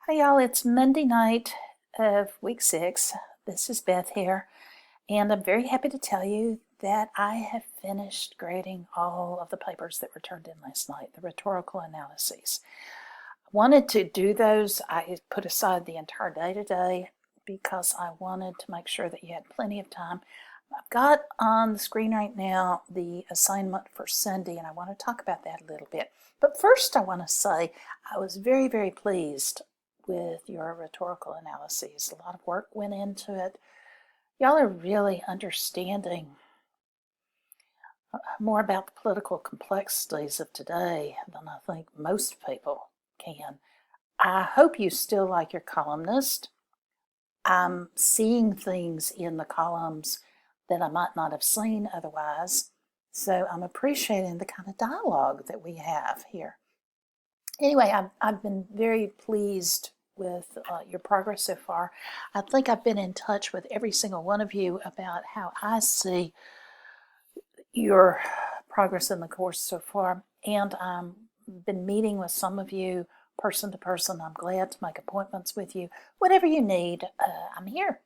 Hi, y'all. It's Monday night of week 6. This is Beth here, and I'm very happy to tell you that I have finished grading all of the papers that were turned in last night, the rhetorical analyses. I wanted to do those. I put aside the entire day today because I wanted to make sure that you had plenty of time. I've got on the screen right now the assignment for Sunday, and I want to talk about that a little bit. But first, I want to say I was very, very pleased with your rhetorical analyses. A lot of work went into it. Y'all are really understanding more about the political complexities of today than I think most people can. I hope you still like your columnist. I'm seeing things in the columns that I might not have seen otherwise. So I'm appreciating the kind of dialogue that we have here. Anyway, I've been very pleased with your progress so far. I think I've been in touch with every single one of you about how I see your progress in the course so far, and I've been meeting with some of you person to person. I'm glad to make appointments with you. Whatever you need, I'm here.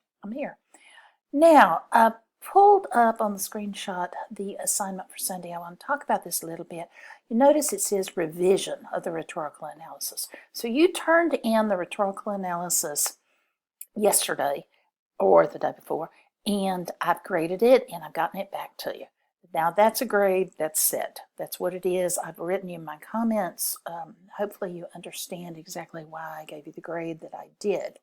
Now, I pulled up on the screenshot the assignment for Sunday. I want to talk about this a little bit. You notice it says revision of the rhetorical analysis. So you turned in the rhetorical analysis yesterday or the day before, and I've graded it and I've gotten it back to you. Now that's a grade, that's set. That's what it is. I've written you my comments. Hopefully you understand exactly why I gave you the grade that I did.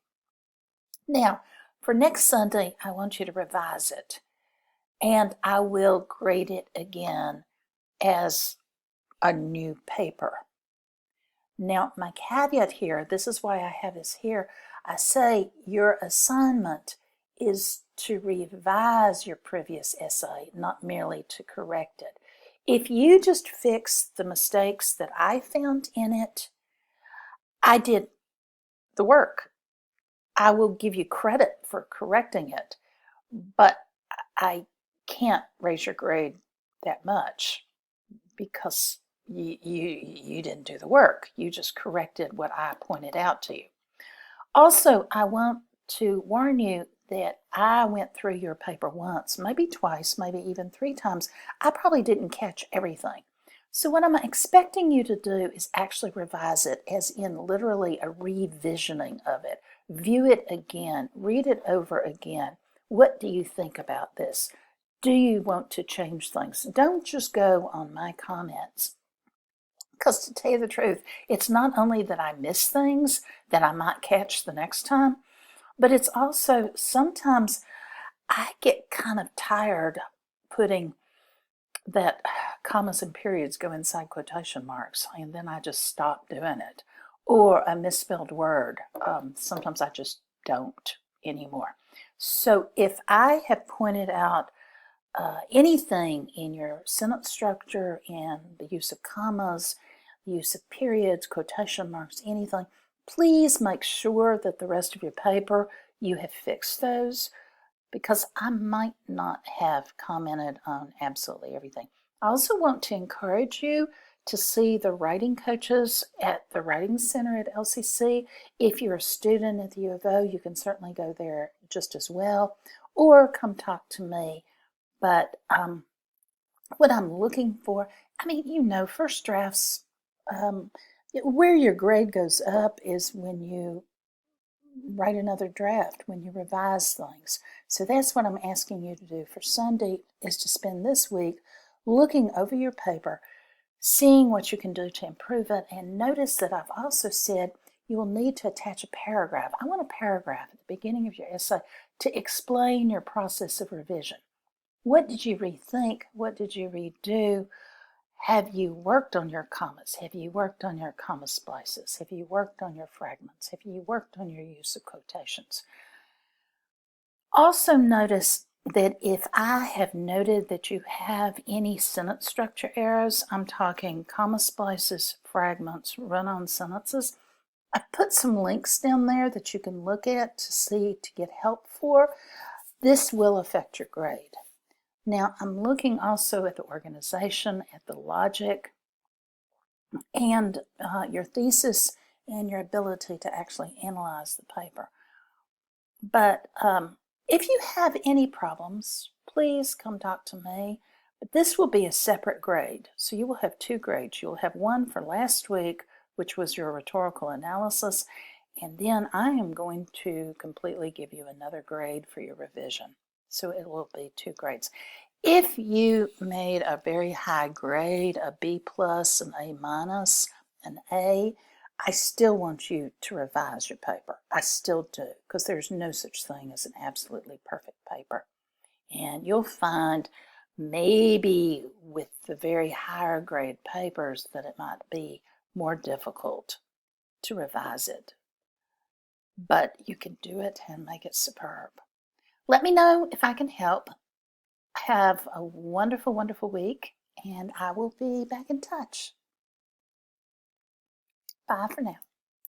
Now, for next Sunday, I want you to revise it, and I will grade it again as a new paper. Now, my caveat here, this is why I have this here, I say your assignment is to revise your previous essay, not merely to correct it. If you just fix the mistakes that I found in it, I did the work. I will give you credit for correcting it, but I can't raise your grade that much because you didn't do the work. You just corrected what I pointed out to you. Also, I want to warn you that I went through your paper once, maybe twice, maybe even 3 times. I probably didn't catch everything. So what I'm expecting you to do is actually revise it, as in literally a revisioning of it. View it again, read it over again. What do you think about this? Do you want to change things? Don't just go on my comments. Because to tell you the truth, it's not only that I miss things that I might catch the next time, but it's also sometimes I get kind of tired putting that commas and periods go inside quotation marks, and then I just stop doing it. Or a misspelled word, sometimes I just don't anymore. So if I have pointed out anything in your sentence structure and the use of commas, the use of periods, quotation marks, anything, please make sure that the rest of your paper you have fixed those, because I might not have commented on absolutely everything. I also want to encourage you to see the writing coaches at the Writing Center at LCC. If you're a student at the U of O, you can certainly go there just as well, or come talk to me. But what I'm looking for, I mean, you know, first drafts, where your grade goes up is when you write another draft, when you revise things. So that's what I'm asking you to do for Sunday, is to spend this week looking over your paper, seeing what you can do to improve it. And notice that I've also said you will need to attach a paragraph. I want a paragraph at the beginning of your essay to explain your process of revision. What did you rethink? What did you redo? Have you worked on your commas? Have you worked on your comma splices? Have you worked on your fragments? Have you worked on your use of quotations? Also notice that if I have noted that you have any sentence structure errors, I'm talking comma splices, fragments, run-on sentences, I put some links down there that you can look at to see, to get help for. This will affect your grade. Now, I'm looking also at the organization, at the logic, and your thesis and your ability to actually analyze the paper. But if you have any problems, please come talk to me. But this will be a separate grade. So you will have 2 grades. You'll have one for last week, which was your rhetorical analysis, and then I am going to completely give you another grade for your revision. So it will be 2 grades. If you made a very high grade, a B+, an A-, an A, I still want you to revise your paper. I still do, because there's no such thing as an absolutely perfect paper. And you'll find maybe with the very higher grade papers that it might be more difficult to revise it. But you can do it and make it superb. Let me know if I can help. Have a wonderful, wonderful week, and I will be back in touch. Bye for now.